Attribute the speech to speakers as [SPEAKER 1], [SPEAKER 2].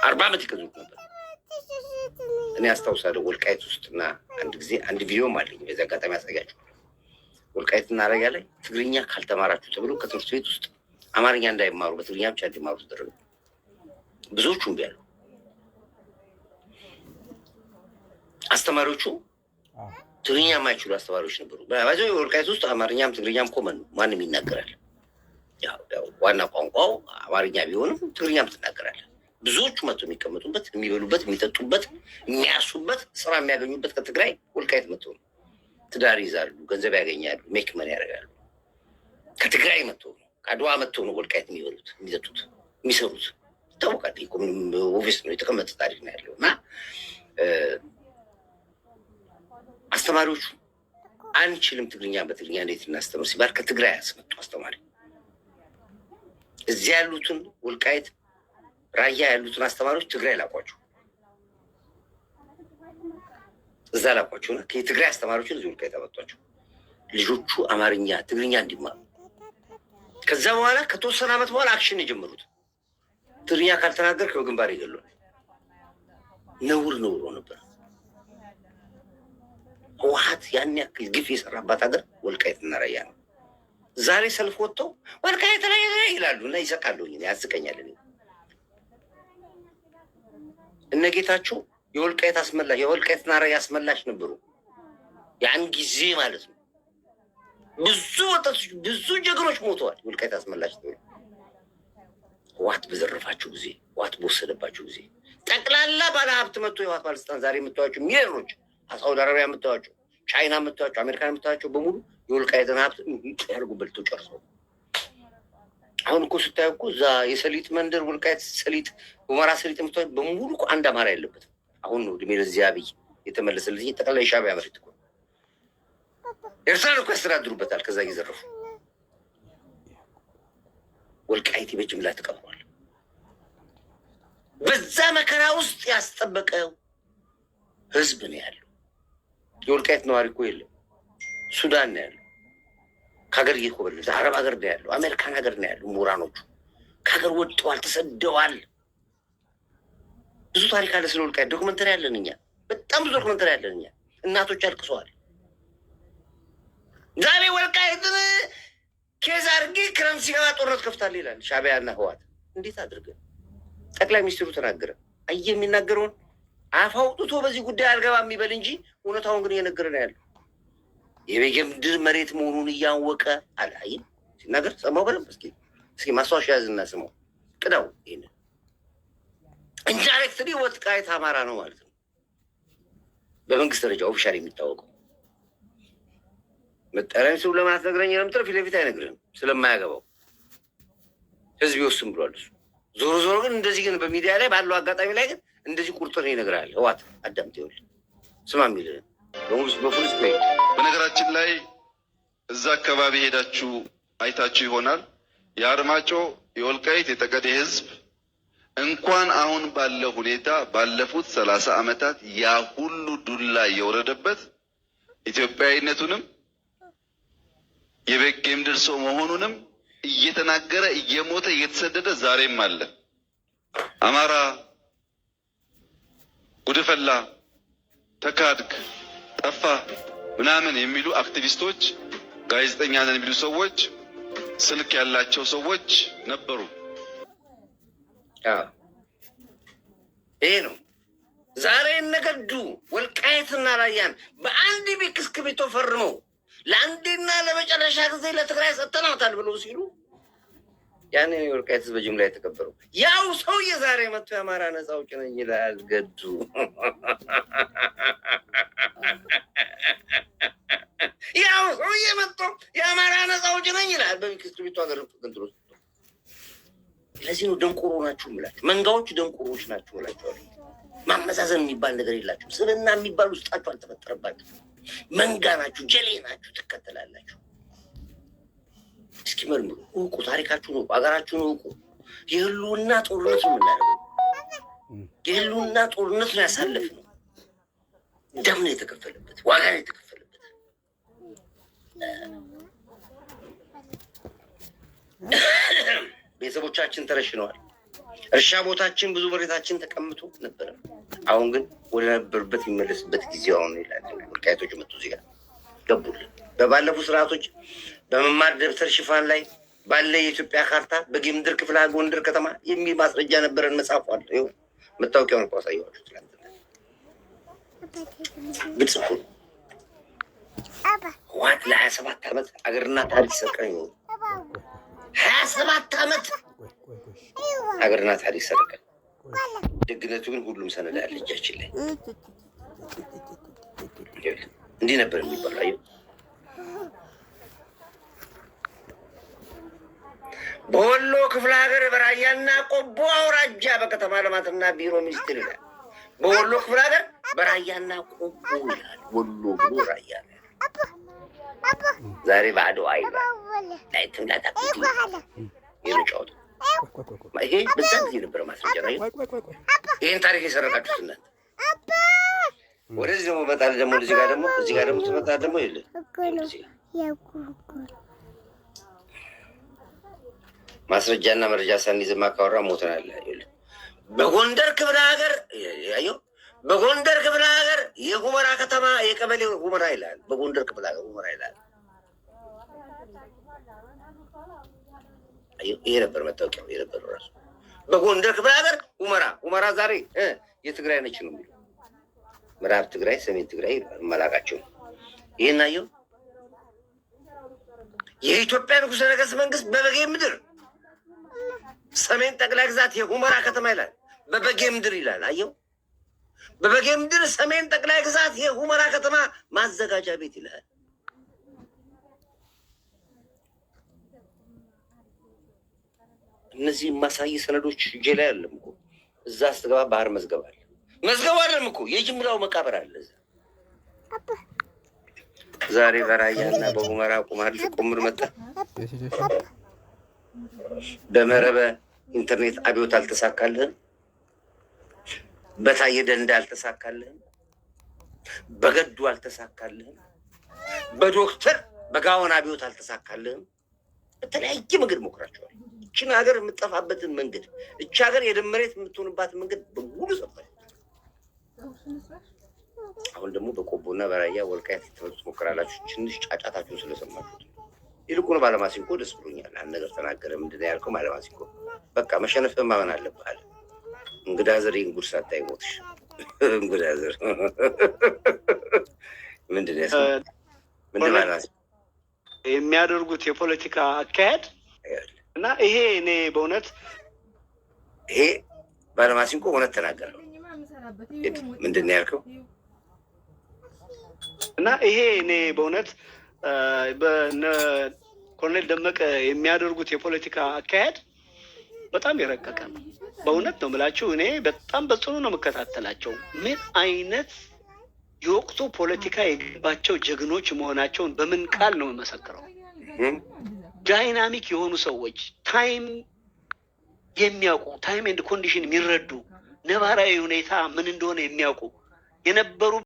[SPEAKER 1] 40 ዓመት ይገዙት ነበር። እኔ አስታውሳለሁ ወልቃይት ውስጥና አንድ ጊዜ አንድ ቪዲዮም አለኝ በዚህ አጋጣሚ ያሳያችሁ። ወልቃይትና ራያ ላይ ትግርኛ ካልተማራችሁ ተብሎ ከትምህርት ቤት ውስጥ አማርኛ እንዳይማሩ በትግርኛ ብቻ እንዲማሩ ተደረገ። ብዙዎቹ እምቢ አሉ። አስተማሪዎቹ ትግርኛ የማይችሉ አስተማሪዎች ነበሩ። በዚህ ወልቃይት ውስጥ አማርኛም ትግርኛም ኮመን ነው፣ ማንም ይናገራል። ያው ዋና ቋንቋው አማርኛ ቢሆንም ትግርኛም ትናገራለህ። ብዙዎቹ መጥቶ የሚቀመጡበት፣ የሚበሉበት፣ የሚጠጡበት፣ የሚያሱበት፣ ስራ የሚያገኙበት ከትግራይ ወልቃይት መጥቶ ነው። ትዳር ይዛሉ፣ ገንዘብ ያገኛሉ፣ ሜክ መን ያደርጋሉ። ከትግራይ መጥቶ ነው፣ ከአድዋ መጥቶ ነው ወልቃይት የሚበሉት፣ የሚጠጡት፣ የሚሰሩት ይታወቃል። ምንም ኦፊስ ነው የተቀመጠ ታሪክ ነው ያለው እና አስተማሪዎቹ አንችልም ትግርኛ በትግርኛ እንዴት እናስተምር ሲባል ከትግራይ ያስመጡ አስተማሪ እዚያ ያሉትን ወልቃይት ራያ ያሉትን አስተማሪዎች ትግራይ ላቋቸው፣ እዛ ላቋቸውና ከትግራይ አስተማሪዎችን እዚህ ወልቃይት አመጧቸው። ልጆቹ አማርኛ ትግርኛ እንዲማሩ። ከዛ በኋላ ከተወሰነ ዓመት በኋላ አክሽን የጀመሩት ትግርኛ ካልተናገርክ በግንባር ይገሉል። ነውር ነበር። ህወሓት ያን ያክል ግፍ የሰራባት ሀገር ወልቃይትና ራያ ነው። ዛሬ ሰልፍ ወጥተው ወልቃይት ራያ ይላሉ እና ይሰቃሉ። ያስቀኛል። እነ ጌታቸው የወልቃይት አስመላሽ የወልቃይትና ራያ አስመላሽ ነበሩ ያን ጊዜ ማለት ነው። ብዙ ወጣቶች ብዙ ጀግኖች ሞተዋል። ወልቃይት አስመላሽ ነው። ህወሓት በዘረፋቸው ጊዜ፣ ህወሓት በወሰደባቸው ጊዜ ጠቅላላ ባለሀብት መጥቶ የህወሓት ባለስልጣን ዛሬ የምታዩዋቸው ሚሊዮኖች ሳውዲ አረቢያ የምታዩዋቸው፣ ቻይና የምታዩዋቸው፣ አሜሪካን የምታዩዋቸው በሙሉ የወልቃይትን ሀብት ያርጉ በልተው ጨርሰው። አሁን እኮ ስታዩ እኮ እዛ የሰሊጥ መንደር ወልቃይት ሰሊጥ ሁመራ ሰሊጥ የምታዩት በሙሉ እኮ አንድ አማራ የለበትም። አሁን ነው እድሜ ለዚህ አብይ የተመለሰልኝ። ጠቅላላ የሻዕቢያ መሬት እኮ ኤርትራን እኮ ያስተዳድሩበታል። ከዛ እየዘረፉ ወልቃይት በጅምላ ተቀብሯል። በዛ መከራ ውስጥ ያስጠበቀው ህዝብ ነው ያለው። የወልቃይት ነዋሪ እኮ የለም። ሱዳን ነው ያለው። ከሀገር እየኮበለለ አረብ ሀገር ነው ያለው። አሜሪካን ሀገር ነው ያለው። ምሁራኖቹ ከሀገር ወጥተዋል፣ ተሰደዋል። ብዙ ታሪክ አለ ስለ ወልቃይት። ዶክመንተሪ ያለን እኛ፣ በጣም ብዙ ዶክመንተሪ ያለን እኛ። እናቶች አልቅሰዋል። ዛሬ ወልቃይትን ኬዝ አድርጌ ክረምት ሲገባ ጦርነት ከፍታለሁ ይላል ሻዕቢያና ህወሓት። እንዴት አድርገን? ጠቅላይ ሚኒስትሩ ተናገረ። አየህ የሚናገረውን አፍ አውጥቶ በዚህ ጉዳይ አልገባም የሚበል እንጂ እውነታውን ግን እየነገረ ነው ያለው። የበጌምድር መሬት መሆኑን እያወቀ አላይም ሲናገር ሰማው። በደንብ እስኪ ማስታወሻ ያዝና ስማው፣ ቅዳው። ይሄንን ኢንዳይሬክትሊ ወልቃይት አማራ ነው ማለት ነው በመንግስት ደረጃ ኦፊሻል የሚታወቀው። መጠሪያ ሚኒስትሩ ለማለት ነግረኝ ለምትለው ፊት ለፊት አይነግርህም ስለማያገባው ህዝብ ይወስን ብሏል እሱ። ዞሮ ዞሮ ግን እንደዚህ ግን በሚዲያ ላይ ባለው አጋጣሚ ላይ ግን እንደዚህ ቁርጥር ይነግራል። ህወሓት አዳምጥ፣ ይኸውልህ ስማ የሚልህን በፖሊስ ላይ።
[SPEAKER 2] በነገራችን ላይ እዛ አካባቢ ሄዳችሁ አይታችሁ ይሆናል። የአርማጮ የወልቃይት የጠገዴ ህዝብ እንኳን አሁን ባለው ሁኔታ ባለፉት 30 ዓመታት ያ ሁሉ ዱላ የወረደበት ኢትዮጵያዊነቱንም የበጌምድር ሰው መሆኑንም እየተናገረ እየሞተ እየተሰደደ ዛሬም አለ። አማራ ጉድፈላ፣ ተካድክ፣ ጠፋ ምናምን የሚሉ አክቲቪስቶች፣ ጋዜጠኛ ነን የሚሉ ሰዎች፣ ስልክ ያላቸው ሰዎች ነበሩ።
[SPEAKER 1] ይሄ ነው ዛሬ እነገዱ ወልቃይትና ራያን በአንድ እስክሪብቶ ፈርመው ለአንዴና ለመጨረሻ ጊዜ ለትግራይ ሰጥተናታል ብለው ሲሉ ያኔ የወልቃይት ህዝብ በጅምላ የተከበረው ያው ሰውዬ ዛሬ መጥቶ የአማራ ነፃ አውጪ ነኝ ይላል። ገዱ ያው ሰውዬ መጥቶ የአማራ ነፃ አውጪ ነኝ ይላል። በሚክስክሪብቶ ሀገር ገንጥሎ። ለዚህ ነው ደንቆሮ ናችሁ የምላችሁ። መንጋዎቹ ደንቆሮች ናችሁ እላችኋለሁ። ማመዛዘን የሚባል ነገር የላችሁ። ስብዕና የሚባል ውስጣችሁ አልተፈጠረባችሁ። መንጋ ናችሁ፣ ጀሌ ናችሁ፣ ትከተላላችሁ። እስኪ መርምሩ፣ እውቁ፣ ታሪካችሁን እውቁ፣ ሀገራችሁን እውቁ። የህልውና ጦርነት ነው የምናደርገው። የህልውና ጦርነት ነው ያሳለፍነው። ደም ነው የተከፈለበት፣ ዋጋ ነው የተከፈለበት። ቤተሰቦቻችን ተረሽነዋል። እርሻ ቦታችን ብዙ መሬታችን ተቀምጦ ነበረ። አሁን ግን ወደ ነበሩበት የሚመለስበት ጊዜው አሁን ይላል። ወልቃይቶች መጡ እዚህ ጋር ገቡልን። በባለፉት ስርዓቶች በመማር ደብተር ሽፋን ላይ ባለ የኢትዮጵያ ካርታ በጌምድር ክፍለ ጎንደር ከተማ የሚል ማስረጃ ነበረን። መጽሐፉ አለ። ይኸው መታወቂያውን እኮ አሳየኋችሁ ትላንትና። ግልጽ እኮ ነው። ህወሓት ለ27 ዓመት አገርና ታሪክ ሰረቀኝ። 27 ዓመት አገርና ታሪክ ሰረቀኝ። ደግነቱ ግን ሁሉም ሰነድ አለ እጃችን ላይ። እንዲህ ነበር የሚባለው። አየሁ በወሎ ክፍለ ሀገር በራያና ቆቦ አውራጃ በከተማ ልማትና ቢሮ ሚኒስቴር ይላል። በወሎ ክፍለ ሀገር በራያና ቆቦ ይላል። ወሎ ብሎ ራያ ዛሬ በአድዋ ይላል። ላይትም ላታክቲ የምጫወቱ ይሄ በዛ ጊዜ ነበረ ማስረጃ ነው። ይህን ታሪክ የሰረቃችሁት እናንተ። ወደዚህ ደግሞ መጣል ደግሞ እዚህ ጋር ደግሞ ትመጣ ደግሞ የለ ማስረጃና መረጃ ሳንይዝማ ካወራ ሞተናል። በጎንደር ክፍለ ሀገር ያየው በጎንደር ክፍለ ሀገር የሁመራ ከተማ የቀበሌ ሁመራ ይላል። በጎንደር ክፍለ ሀገር ሁመራ ይላል። ይሄ ነበር መታወቂያው የነበረው ራሱ። በጎንደር ክፍለ ሀገር ሁመራ ዛሬ የትግራይ ነች ነው የሚለው። ምዕራብ ትግራይ፣ ሰሜን ትግራይ መላቃቸው። ይሄን አየው። የኢትዮጵያ ንጉሠ ነገሥት መንግስት በበጌ ምድር ሰሜን ጠቅላይ ግዛት የሁመራ ከተማ ይላል። በበጌ ምድር ይላል። አየው። በበጌ ምድር ሰሜን ጠቅላይ ግዛት የሁመራ ከተማ ማዘጋጃ ቤት ይላል። እነዚህ ማሳይ ሰነዶች እጄ ላይ አለም እኮ። እዛ ስትገባ ባህር መዝገብ አለ። መዝገብ አለም እኮ የጅምላው መቃብር አለ እዛ። ዛሬ በራያና በሁመራ ቁምር መጣ። በመረበ ኢንተርኔት አብዮት አልተሳካልህም። በታየ ደንዳ አልተሳካልህም። በገዱ አልተሳካልህም። በዶክተር በጋውን አብዮት አልተሳካልህም። በተለያየ መንገድ ሞክራቸዋል። እችን ሀገር የምጠፋበትን መንገድ፣ እች ሀገር የደም መሬት የምትሆንባትን መንገድ በሙሉ ሰፋል። አሁን ደግሞ በቆቦና በራያ ወልቃይት ልትመጡ ትሞክራላችሁ። ትንሽ ጫጫታችሁን ስለሰማችሁት። ይልቁኑ ባለማሲንቆ ደስ ብሎኛል። አንድ ነገር ተናገረ። ምንድን ነው ያልከው? ባለማሲንቆ በቃ መሸነፍን ማመን አለብህ አለ። እንግዳ ዘር ጉድ ሳታይ ሞትሽ። እንግዳ ዘር ምንድን ነው ባለማሲንቆ
[SPEAKER 3] የሚያደርጉት የፖለቲካ አካሄድ እና ይሄ እኔ በእውነት
[SPEAKER 1] ይሄ ባለማሲንቆ እውነት ተናገረ። ምንድን ነው ያልከው?
[SPEAKER 3] እና ይሄ እኔ በእውነት ኮሎኔል ደመቀ የሚያደርጉት የፖለቲካ አካሄድ በጣም የረቀቀ ነው። በእውነት ነው የምላችሁ። እኔ በጣም በጽኑ ነው የምከታተላቸው። ምን አይነት የወቅቱ ፖለቲካ የገባቸው ጀግኖች መሆናቸውን በምን ቃል ነው የምመሰክረው? ዳይናሚክ የሆኑ ሰዎች፣ ታይም የሚያውቁ፣ ታይም ኤንድ ኮንዲሽን የሚረዱ፣ ነባራዊ ሁኔታ ምን እንደሆነ የሚያውቁ የነበሩ